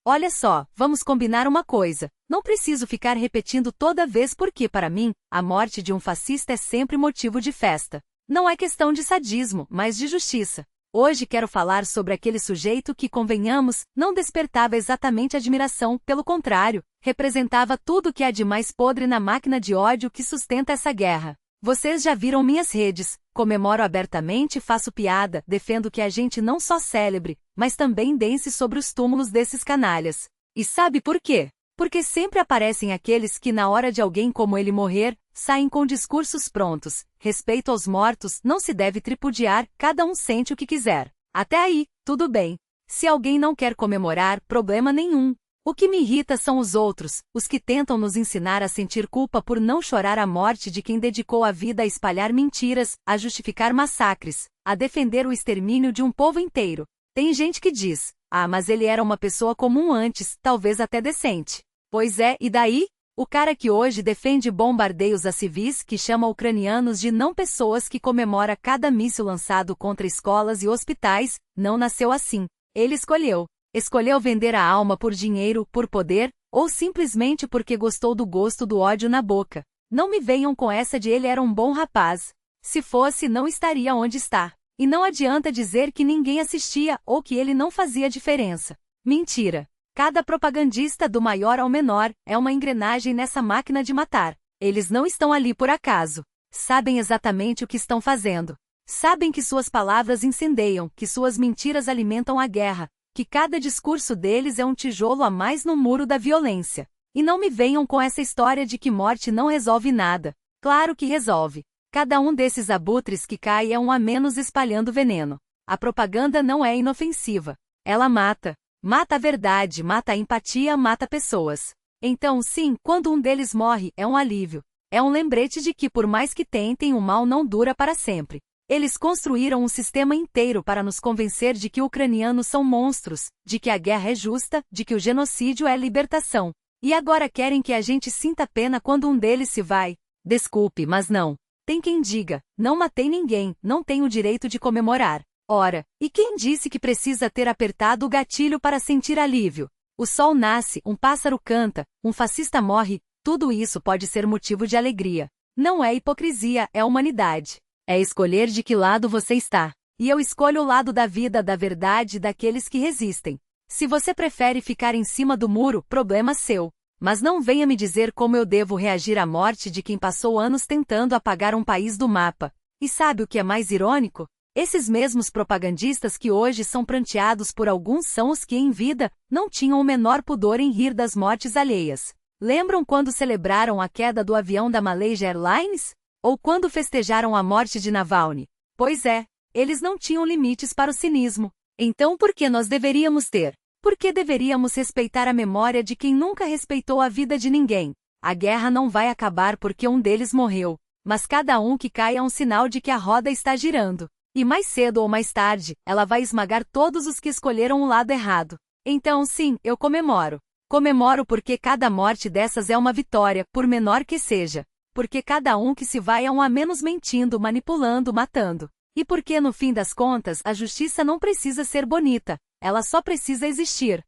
Olha só, vamos combinar uma coisa. Não preciso ficar repetindo toda vez porque, para mim, a morte de um fascista é sempre motivo de festa. Não é questão de sadismo, mas de justiça. Hoje quero falar sobre aquele sujeito que, convenhamos, não despertava exatamente admiração, pelo contrário, representava tudo o que há de mais podre na máquina de ódio que sustenta essa guerra. Vocês já viram minhas redes, comemoro abertamente e faço piada, defendo que a gente não só celebre, mas também dance sobre os túmulos desses canalhas. E sabe por quê? Porque sempre aparecem aqueles que, na hora de alguém como ele morrer, saem com discursos prontos. Respeito aos mortos não se deve tripudiar, cada um sente o que quiser. Até aí, tudo bem. Se alguém não quer comemorar, problema nenhum. O que me irrita são os outros, os que tentam nos ensinar a sentir culpa por não chorar a morte de quem dedicou a vida a espalhar mentiras, a justificar massacres, a defender o extermínio de um povo inteiro. Tem gente que diz, mas ele era uma pessoa comum antes, talvez até decente. Pois é, e daí? O cara que hoje defende bombardeios a civis, que chama ucranianos de não pessoas, que comemora cada míssil lançado contra escolas e hospitais, não nasceu assim. Ele escolheu. Escolheu vender a alma por dinheiro, por poder, ou simplesmente porque gostou do gosto do ódio na boca. Não me venham com essa de ele era um bom rapaz. Se fosse, não estaria onde está. E não adianta dizer que ninguém assistia ou que ele não fazia diferença. Mentira. Cada propagandista, do maior ao menor, é uma engrenagem nessa máquina de matar. Eles não estão ali por acaso. Sabem exatamente o que estão fazendo. Sabem que suas palavras incendeiam, que suas mentiras alimentam a guerra, que cada discurso deles é um tijolo a mais no muro da violência. E não me venham com essa história de que morte não resolve nada. Claro que resolve. Cada um desses abutres que cai é um a menos espalhando veneno. A propaganda não é inofensiva. Ela mata. Mata a verdade, mata a empatia, mata pessoas. Então, sim, quando um deles morre, é um alívio. É um lembrete de que, por mais que tentem, o mal não dura para sempre. Eles construíram um sistema inteiro para nos convencer de que ucranianos são monstros, de que a guerra é justa, de que o genocídio é libertação. E agora querem que a gente sinta pena quando um deles se vai. Desculpe, mas não. Tem quem diga, não matei ninguém, não tenho o direito de comemorar. Ora, e quem disse que precisa ter apertado o gatilho para sentir alívio? O sol nasce, um pássaro canta, um fascista morre, tudo isso pode ser motivo de alegria. Não é hipocrisia, é humanidade. É escolher de que lado você está. E eu escolho o lado da vida, da verdade, daqueles que resistem. Se você prefere ficar em cima do muro, problema seu. Mas não venha me dizer como eu devo reagir à morte de quem passou anos tentando apagar um país do mapa. E sabe o que é mais irônico? Esses mesmos propagandistas que hoje são pranteados por alguns são os que, em vida, não tinham o menor pudor em rir das mortes alheias. Lembram quando celebraram a queda do avião da Malaysia Airlines? Ou quando festejaram a morte de Navalny? Pois é, eles não tinham limites para o cinismo. Então por que nós deveríamos ter? Por que deveríamos respeitar a memória de quem nunca respeitou a vida de ninguém? A guerra não vai acabar porque um deles morreu, mas cada um que cai é um sinal de que a roda está girando. E mais cedo ou mais tarde, ela vai esmagar todos os que escolheram o lado errado. Então sim, eu comemoro. Comemoro porque cada morte dessas é uma vitória, por menor que seja. Porque cada um que se vai é um a menos mentindo, manipulando, matando. E porque, no fim das contas, a justiça não precisa ser bonita, ela só precisa existir.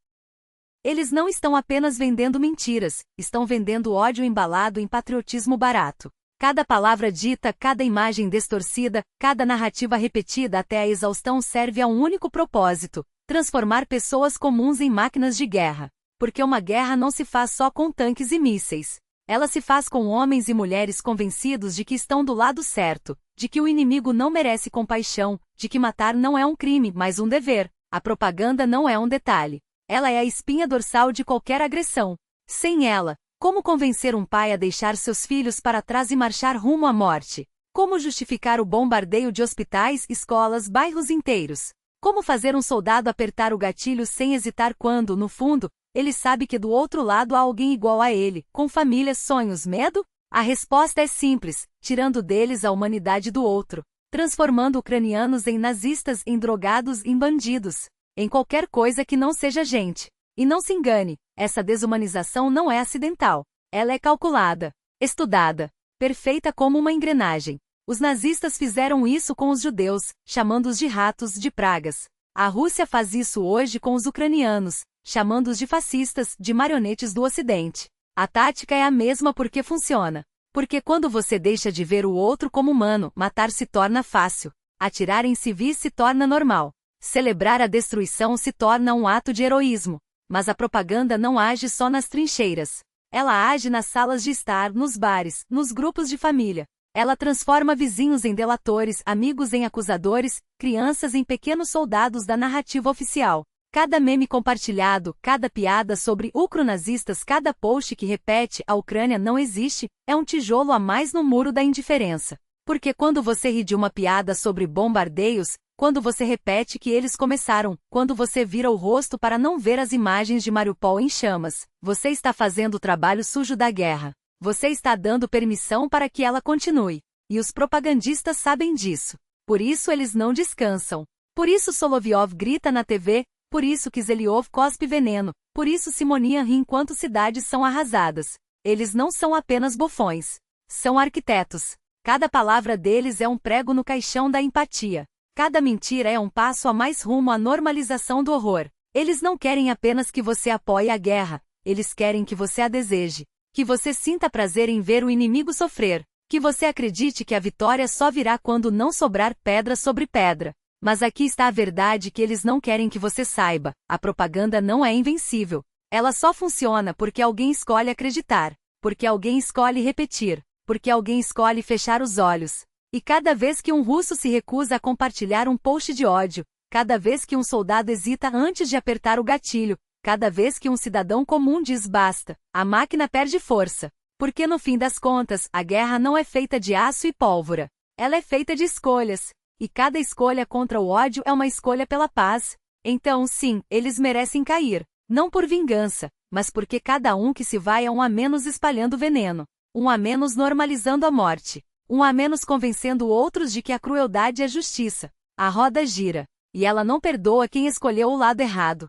Eles não estão apenas vendendo mentiras, estão vendendo ódio embalado em patriotismo barato. Cada palavra dita, cada imagem distorcida, cada narrativa repetida até a exaustão serve a um único propósito: transformar pessoas comuns em máquinas de guerra. Porque uma guerra não se faz só com tanques e mísseis. Ela se faz com homens e mulheres convencidos de que estão do lado certo, de que o inimigo não merece compaixão, de que matar não é um crime, mas um dever. A propaganda não é um detalhe. Ela é a espinha dorsal de qualquer agressão. Sem ela, como convencer um pai a deixar seus filhos para trás e marchar rumo à morte? Como justificar o bombardeio de hospitais, escolas, bairros inteiros? Como fazer um soldado apertar o gatilho sem hesitar quando, no fundo, ele sabe que do outro lado há alguém igual a ele, com família, sonhos, medo? A resposta é simples: tirando deles a humanidade do outro, transformando ucranianos em nazistas, em drogados, em bandidos, em qualquer coisa que não seja gente. E não se engane, essa desumanização não é acidental. Ela é calculada, estudada, perfeita como uma engrenagem. Os nazistas fizeram isso com os judeus, chamando-os de ratos, de pragas. A Rússia faz isso hoje com os ucranianos, chamando-os de fascistas, de marionetes do Ocidente. A tática é a mesma porque funciona. Porque quando você deixa de ver o outro como humano, matar se torna fácil. Atirar em civis se torna normal. Celebrar a destruição se torna um ato de heroísmo. Mas a propaganda não age só nas trincheiras. Ela age nas salas de estar, nos bares, nos grupos de família. Ela transforma vizinhos em delatores, amigos em acusadores, crianças em pequenos soldados da narrativa oficial. Cada meme compartilhado, cada piada sobre ucronazistas, cada post que repete "a Ucrânia não existe", é um tijolo a mais no muro da indiferença. Porque quando você ri de uma piada sobre bombardeios, quando você repete que eles começaram, quando você vira o rosto para não ver as imagens de Mariupol em chamas, você está fazendo o trabalho sujo da guerra. Você está dando permissão para que ela continue. E os propagandistas sabem disso. Por isso eles não descansam. Por isso Solovyov grita na TV, por isso Kizelyov cospe veneno, por isso Simonian ri enquanto cidades são arrasadas. Eles não são apenas bufões. São arquitetos. Cada palavra deles é um prego no caixão da empatia. Cada mentira é um passo a mais rumo à normalização do horror. Eles não querem apenas que você apoie a guerra, eles querem que você a deseje. Que você sinta prazer em ver o inimigo sofrer. Que você acredite que a vitória só virá quando não sobrar pedra sobre pedra. Mas aqui está a verdade que eles não querem que você saiba. A propaganda não é invencível. Ela só funciona porque alguém escolhe acreditar. Porque alguém escolhe repetir. Porque alguém escolhe fechar os olhos. E cada vez que um russo se recusa a compartilhar um post de ódio, cada vez que um soldado hesita antes de apertar o gatilho, cada vez que um cidadão comum diz basta, a máquina perde força. Porque no fim das contas, a guerra não é feita de aço e pólvora. Ela é feita de escolhas. E cada escolha contra o ódio é uma escolha pela paz. Então sim, eles merecem cair. Não por vingança, mas porque cada um que se vai é um a menos espalhando veneno. Um a menos normalizando a morte. Um a menos convencendo outros de que a crueldade é justiça. A roda gira. E ela não perdoa quem escolheu o lado errado.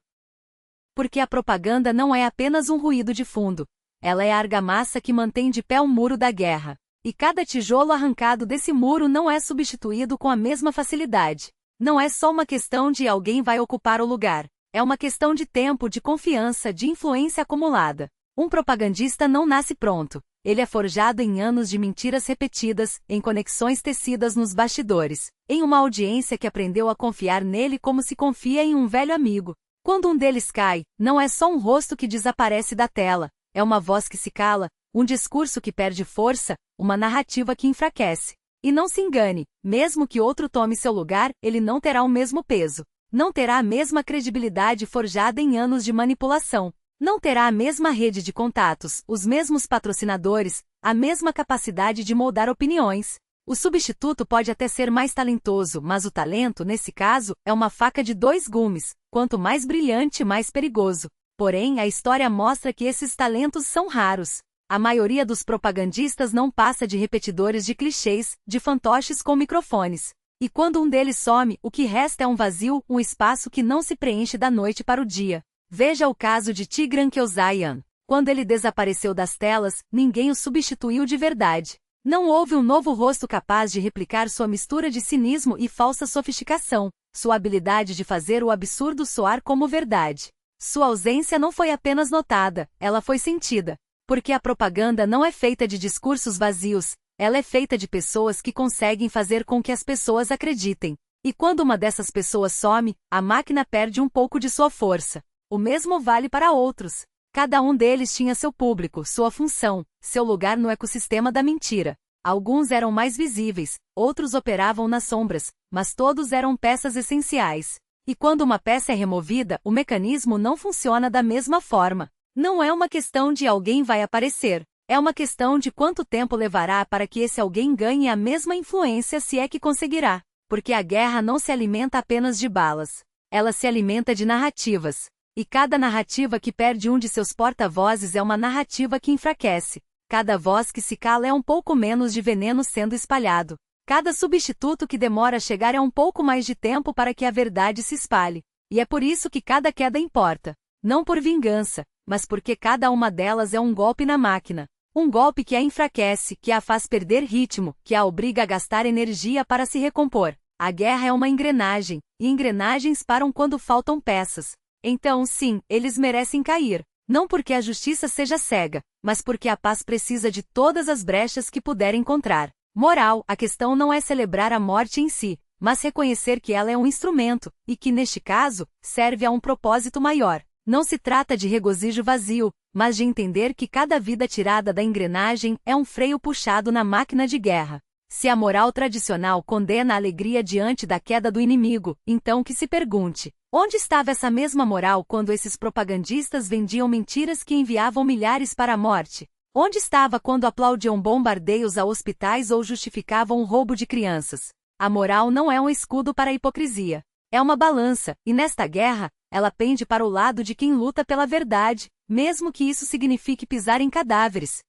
Porque a propaganda não é apenas um ruído de fundo. Ela é a argamassa que mantém de pé o muro da guerra. E cada tijolo arrancado desse muro não é substituído com a mesma facilidade. Não é só uma questão de alguém vai ocupar o lugar. É uma questão de tempo, de confiança, de influência acumulada. Um propagandista não nasce pronto. Ele é forjado em anos de mentiras repetidas, em conexões tecidas nos bastidores, em uma audiência que aprendeu a confiar nele como se confia em um velho amigo. Quando um deles cai, não é só um rosto que desaparece da tela, é uma voz que se cala, um discurso que perde força, uma narrativa que enfraquece. E não se engane, mesmo que outro tome seu lugar, ele não terá o mesmo peso. Não terá a mesma credibilidade forjada em anos de manipulação. Não terá a mesma rede de contatos, os mesmos patrocinadores, a mesma capacidade de moldar opiniões. O substituto pode até ser mais talentoso, mas o talento, nesse caso, é uma faca de dois gumes. Quanto mais brilhante, mais perigoso. Porém, a história mostra que esses talentos são raros. A maioria dos propagandistas não passa de repetidores de clichês, de fantoches com microfones. E quando um deles some, o que resta é um vazio, um espaço que não se preenche da noite para o dia. Veja o caso de Tigran Keosayan. Quando ele desapareceu das telas, ninguém o substituiu de verdade. Não houve um novo rosto capaz de replicar sua mistura de cinismo e falsa sofisticação, sua habilidade de fazer o absurdo soar como verdade. Sua ausência não foi apenas notada, ela foi sentida. Porque a propaganda não é feita de discursos vazios, ela é feita de pessoas que conseguem fazer com que as pessoas acreditem. E quando uma dessas pessoas some, a máquina perde um pouco de sua força. O mesmo vale para outros. Cada um deles tinha seu público, sua função, seu lugar no ecossistema da mentira. Alguns eram mais visíveis, outros operavam nas sombras, mas todos eram peças essenciais. E quando uma peça é removida, o mecanismo não funciona da mesma forma. Não é uma questão de alguém vai aparecer. É uma questão de quanto tempo levará para que esse alguém ganhe a mesma influência, se é que conseguirá. Porque a guerra não se alimenta apenas de balas. Ela se alimenta de narrativas. E cada narrativa que perde um de seus porta-vozes é uma narrativa que enfraquece. Cada voz que se cala é um pouco menos de veneno sendo espalhado. Cada substituto que demora a chegar é um pouco mais de tempo para que a verdade se espalhe. E é por isso que cada queda importa. Não por vingança, mas porque cada uma delas é um golpe na máquina. Um golpe que a enfraquece, que a faz perder ritmo, que a obriga a gastar energia para se recompor. A guerra é uma engrenagem, e engrenagens param quando faltam peças. Então, sim, eles merecem cair. Não porque a justiça seja cega, mas porque a paz precisa de todas as brechas que puder encontrar. Moral, a questão não é celebrar a morte em si, mas reconhecer que ela é um instrumento, e que, neste caso, serve a um propósito maior. Não se trata de regozijo vazio, mas de entender que cada vida tirada da engrenagem é um freio puxado na máquina de guerra. Se a moral tradicional condena a alegria diante da queda do inimigo, então que se pergunte: onde estava essa mesma moral quando esses propagandistas vendiam mentiras que enviavam milhares para a morte? Onde estava quando aplaudiam bombardeios a hospitais ou justificavam o roubo de crianças? A moral não é um escudo para a hipocrisia. É uma balança, e nesta guerra, ela pende para o lado de quem luta pela verdade, mesmo que isso signifique pisar em cadáveres.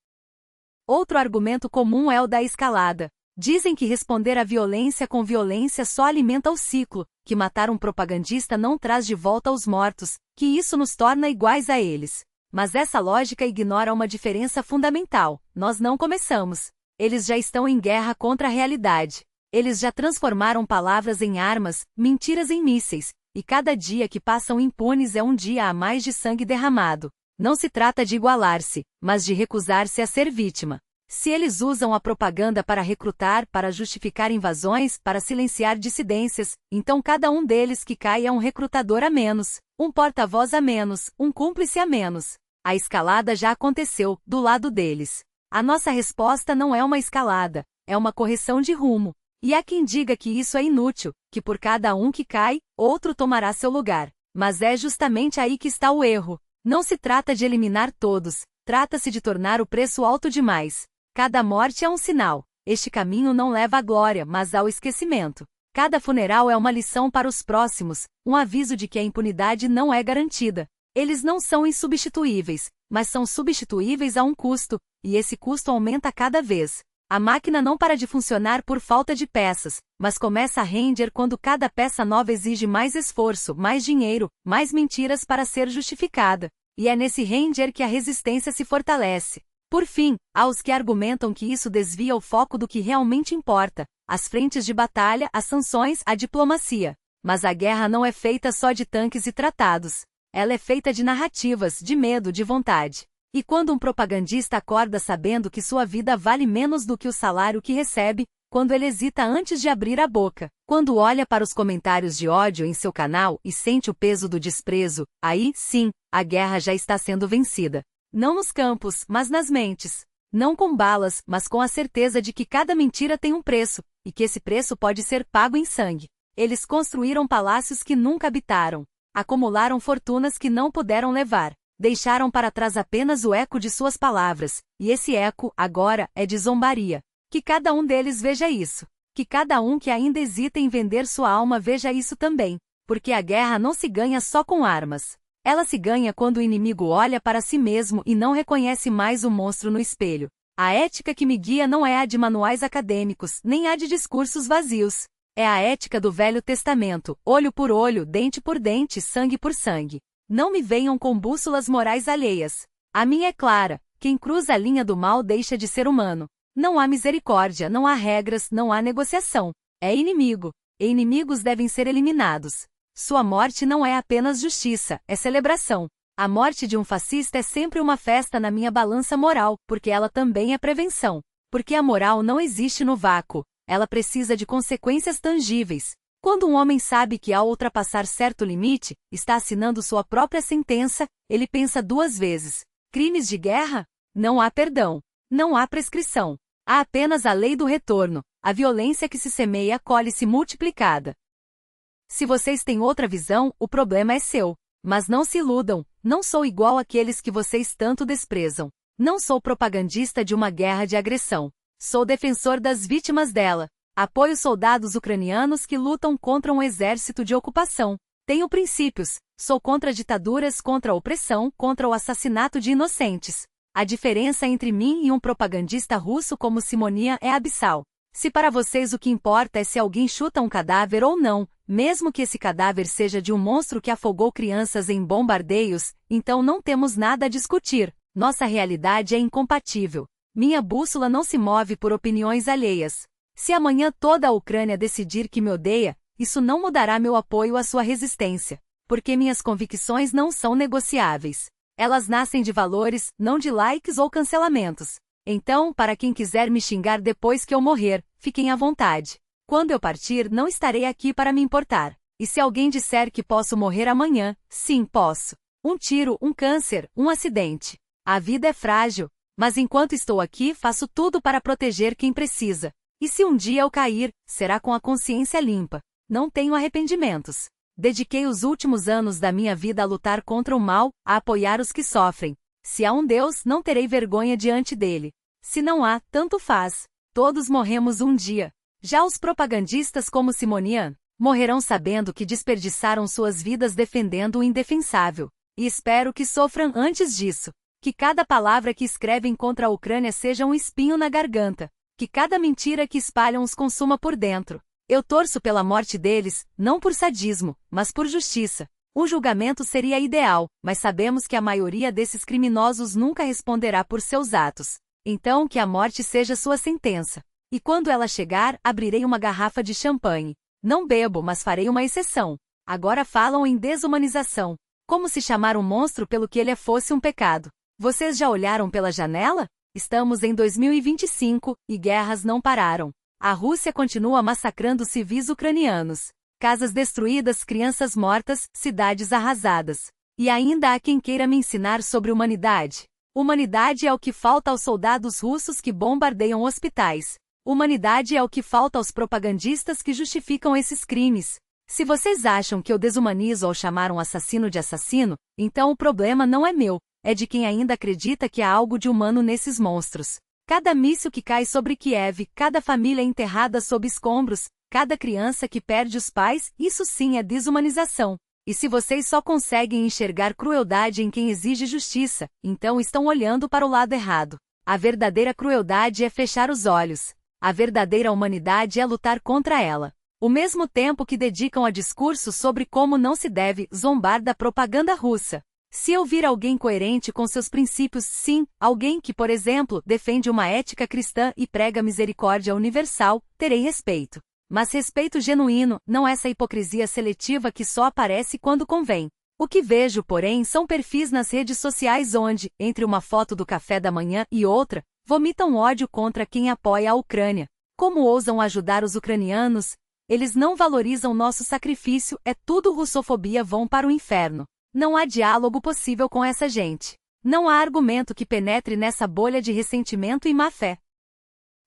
Outro argumento comum é o da escalada. Dizem que responder à violência com violência só alimenta o ciclo, que matar um propagandista não traz de volta os mortos, que isso nos torna iguais a eles. Mas essa lógica ignora uma diferença fundamental: nós não começamos. Eles já estão em guerra contra a realidade. Eles já transformaram palavras em armas, mentiras em mísseis, e cada dia que passam impunes é um dia a mais de sangue derramado. Não se trata de igualar-se, mas de recusar-se a ser vítima. Se eles usam a propaganda para recrutar, para justificar invasões, para silenciar dissidências, então cada um deles que cai é um recrutador a menos, um porta-voz a menos, um cúmplice a menos. A escalada já aconteceu, do lado deles. A nossa resposta não é uma escalada, é uma correção de rumo. E há quem diga que isso é inútil, que por cada um que cai, outro tomará seu lugar. Mas é justamente aí que está o erro. Não se trata de eliminar todos, trata-se de tornar o preço alto demais. Cada morte é um sinal. Este caminho não leva à glória, mas ao esquecimento. Cada funeral é uma lição para os próximos, um aviso de que a impunidade não é garantida. Eles não são insubstituíveis, mas são substituíveis a um custo, e esse custo aumenta cada vez. A máquina não para de funcionar por falta de peças, mas começa a render quando cada peça nova exige mais esforço, mais dinheiro, mais mentiras para ser justificada. E é nesse render que a resistência se fortalece. Por fim, há os que argumentam que isso desvia o foco do que realmente importa: as frentes de batalha, as sanções, a diplomacia. Mas a guerra não é feita só de tanques e tratados. Ela é feita de narrativas, de medo, de vontade. E quando um propagandista acorda sabendo que sua vida vale menos do que o salário que recebe, quando ele hesita antes de abrir a boca, quando olha para os comentários de ódio em seu canal e sente o peso do desprezo, aí, sim, a guerra já está sendo vencida. Não nos campos, mas nas mentes. Não com balas, mas com a certeza de que cada mentira tem um preço, e que esse preço pode ser pago em sangue. Eles construíram palácios que nunca habitaram. Acumularam fortunas que não puderam levar. Deixaram para trás apenas o eco de suas palavras, e esse eco, agora, é de zombaria. Que cada um deles veja isso. Que cada um que ainda hesita em vender sua alma veja isso também. Porque a guerra não se ganha só com armas. Ela se ganha quando o inimigo olha para si mesmo e não reconhece mais o monstro no espelho. A ética que me guia não é a de manuais acadêmicos, nem a de discursos vazios. É a ética do Velho Testamento: olho por olho, dente por dente, sangue por sangue. Não me venham com bússolas morais alheias. A minha é clara: quem cruza a linha do mal deixa de ser humano. Não há misericórdia, não há regras, não há negociação. É inimigo. E inimigos devem ser eliminados. Sua morte não é apenas justiça, é celebração. A morte de um fascista é sempre uma festa na minha balança moral, porque ela também é prevenção. Porque a moral não existe no vácuo. Ela precisa de consequências tangíveis. Quando um homem sabe que ao ultrapassar certo limite, está assinando sua própria sentença, ele pensa duas vezes. Crimes de guerra? Não há perdão. Não há prescrição. Há apenas a lei do retorno. A violência que se semeia colhe-se multiplicada. Se vocês têm outra visão, o problema é seu. Mas não se iludam, não sou igual àqueles que vocês tanto desprezam. Não sou propagandista de uma guerra de agressão. Sou defensor das vítimas dela. Apoio soldados ucranianos que lutam contra um exército de ocupação. Tenho princípios. Sou contra ditaduras, contra a opressão, contra o assassinato de inocentes. A diferença entre mim e um propagandista russo como Simonia é abissal. Se para vocês o que importa é se alguém chuta um cadáver ou não, mesmo que esse cadáver seja de um monstro que afogou crianças em bombardeios, então não temos nada a discutir. Nossa realidade é incompatível. Minha bússola não se move por opiniões alheias. Se amanhã toda a Ucrânia decidir que me odeia, isso não mudará meu apoio à sua resistência. porque minhas convicções não são negociáveis. Elas nascem de valores, não de likes ou cancelamentos. Então, para quem quiser me xingar depois que eu morrer, fiquem à vontade. Quando eu partir, não estarei aqui para me importar. E se alguém disser que posso morrer amanhã, sim, posso. Um tiro, um câncer, um acidente. A vida é frágil, mas enquanto estou aqui, faço tudo para proteger quem precisa. E se um dia eu cair, será com a consciência limpa. Não tenho arrependimentos. Dediquei os últimos anos da minha vida a lutar contra o mal, a apoiar os que sofrem. Se há um Deus, não terei vergonha diante dele. Se não há, tanto faz. Todos morremos um dia. Já os propagandistas como Simonian morrerão sabendo que desperdiçaram suas vidas defendendo o indefensável. E espero que sofram antes disso. Que cada palavra que escrevem contra a Ucrânia seja um espinho na garganta. Que cada mentira que espalham os consuma por dentro. Eu torço pela morte deles, não por sadismo, mas por justiça. Um julgamento seria ideal, mas sabemos que a maioria desses criminosos nunca responderá por seus atos. Então que a morte seja sua sentença. E quando ela chegar, abrirei uma garrafa de champanhe. Não bebo, mas farei uma exceção. Agora falam em desumanização. Como se chamar um monstro pelo que ele fosse um pecado. Vocês já olharam pela janela? Estamos em 2025, e guerras não pararam. A Rússia continua massacrando civis ucranianos. Casas destruídas, crianças mortas, cidades arrasadas. E ainda há quem queira me ensinar sobre humanidade. Humanidade é o que falta aos soldados russos que bombardeiam hospitais. Humanidade é o que falta aos propagandistas que justificam esses crimes. Se vocês acham que eu desumanizo ao chamar um assassino de assassino, então o problema não é meu, é de quem ainda acredita que há algo de humano nesses monstros. Cada míssil que cai sobre Kiev, cada família enterrada sob escombros, cada criança que perde os pais, isso sim é desumanização. E se vocês só conseguem enxergar crueldade em quem exige justiça, então estão olhando para o lado errado. A verdadeira crueldade é fechar os olhos. A verdadeira humanidade é lutar contra ela. O mesmo tempo que dedicam a discursos sobre como não se deve zombar da propaganda russa. Se eu vir alguém coerente com seus princípios, sim, alguém que, por exemplo, defende uma ética cristã e prega misericórdia universal, terei respeito. Mas respeito genuíno, não essa hipocrisia seletiva que só aparece quando convém. O que vejo, porém, são perfis nas redes sociais onde, entre uma foto do café da manhã e outra, vomitam ódio contra quem apoia a Ucrânia. Como ousam ajudar os ucranianos? Eles não valorizam nosso sacrifício, é tudo russofobia, vão para o inferno. Não há diálogo possível com essa gente. Não há argumento que penetre nessa bolha de ressentimento e má-fé.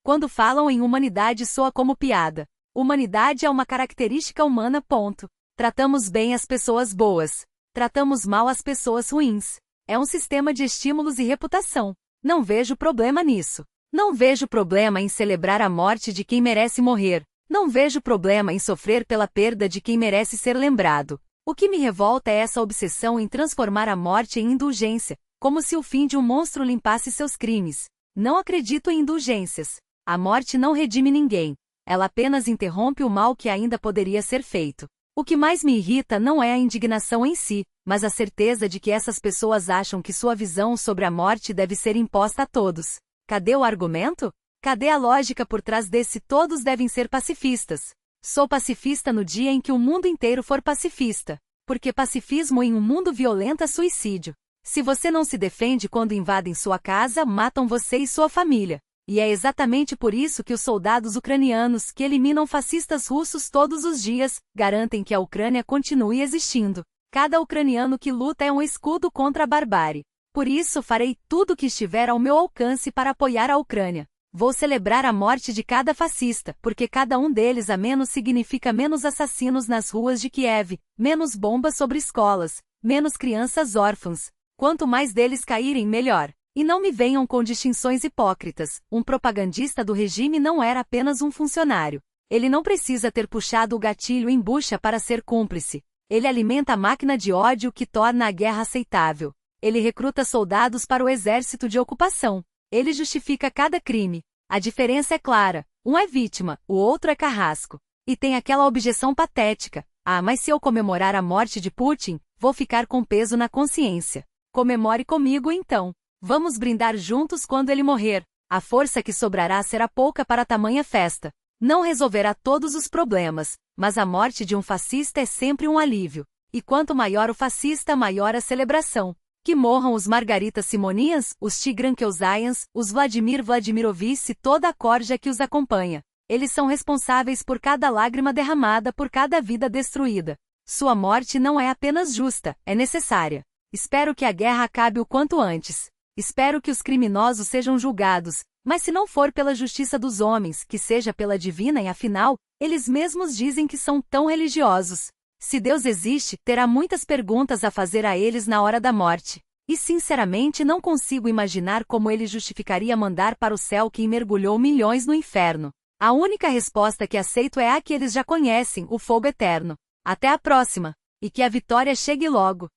Quando falam em humanidade soa como piada. Humanidade é uma característica humana, ponto. Tratamos bem as pessoas boas. Tratamos mal as pessoas ruins. É um sistema de estímulos e reputação. Não vejo problema nisso. Não vejo problema em celebrar a morte de quem merece morrer. Não vejo problema em sofrer pela perda de quem merece ser lembrado. O que me revolta é essa obsessão em transformar a morte em indulgência, como se o fim de um monstro limpasse seus crimes. Não acredito em indulgências. A morte não redime ninguém. Ela apenas interrompe o mal que ainda poderia ser feito. O que mais me irrita não é a indignação em si, mas a certeza de que essas pessoas acham que sua visão sobre a morte deve ser imposta a todos. Cadê o argumento? Cadê a lógica por trás desse todos devem ser pacifistas? Sou pacifista no dia em que o mundo inteiro for pacifista. Porque pacifismo em um mundo violento é suicídio. Se você não se defende quando invadem sua casa, matam você e sua família. E é exatamente por isso que os soldados ucranianos, que eliminam fascistas russos todos os dias, garantem que a Ucrânia continue existindo. Cada ucraniano que luta é um escudo contra a barbárie. Por isso farei tudo o que estiver ao meu alcance para apoiar a Ucrânia. Vou celebrar a morte de cada fascista, porque cada um deles a menos significa menos assassinos nas ruas de Kiev, menos bombas sobre escolas, menos crianças órfãs. Quanto mais deles caírem, melhor. E não me venham com distinções hipócritas. Um propagandista do regime não era apenas um funcionário. Ele não precisa ter puxado o gatilho em Bucha para ser cúmplice. Ele alimenta a máquina de ódio que torna a guerra aceitável. Ele recruta soldados para o exército de ocupação. Ele justifica cada crime. A diferença é clara. Um é vítima, o outro é carrasco. E tem aquela objeção patética. Ah, mas se eu comemorar a morte de Putin, vou ficar com peso na consciência. Comemore comigo então. Vamos brindar juntos quando ele morrer. A força que sobrará será pouca para tamanha festa. Não resolverá todos os problemas, mas a morte de um fascista é sempre um alívio. E quanto maior o fascista, maior a celebração. Que morram os Margaritas Simonians, os Tigran Keosaians, os Vladimir Vladimirovich e toda a corja que os acompanha. Eles são responsáveis por cada lágrima derramada, por cada vida destruída. Sua morte não é apenas justa, é necessária. Espero que a guerra acabe o quanto antes. Espero que os criminosos sejam julgados, mas se não for pela justiça dos homens, que seja pela divina e afinal, eles mesmos dizem que são tão religiosos. Se Deus existe, terá muitas perguntas a fazer a eles na hora da morte. E sinceramente não consigo imaginar como ele justificaria mandar para o céu quem mergulhou milhões no inferno. A única resposta que aceito é a que eles já conhecem, o fogo eterno. Até a próxima! E que a vitória chegue logo!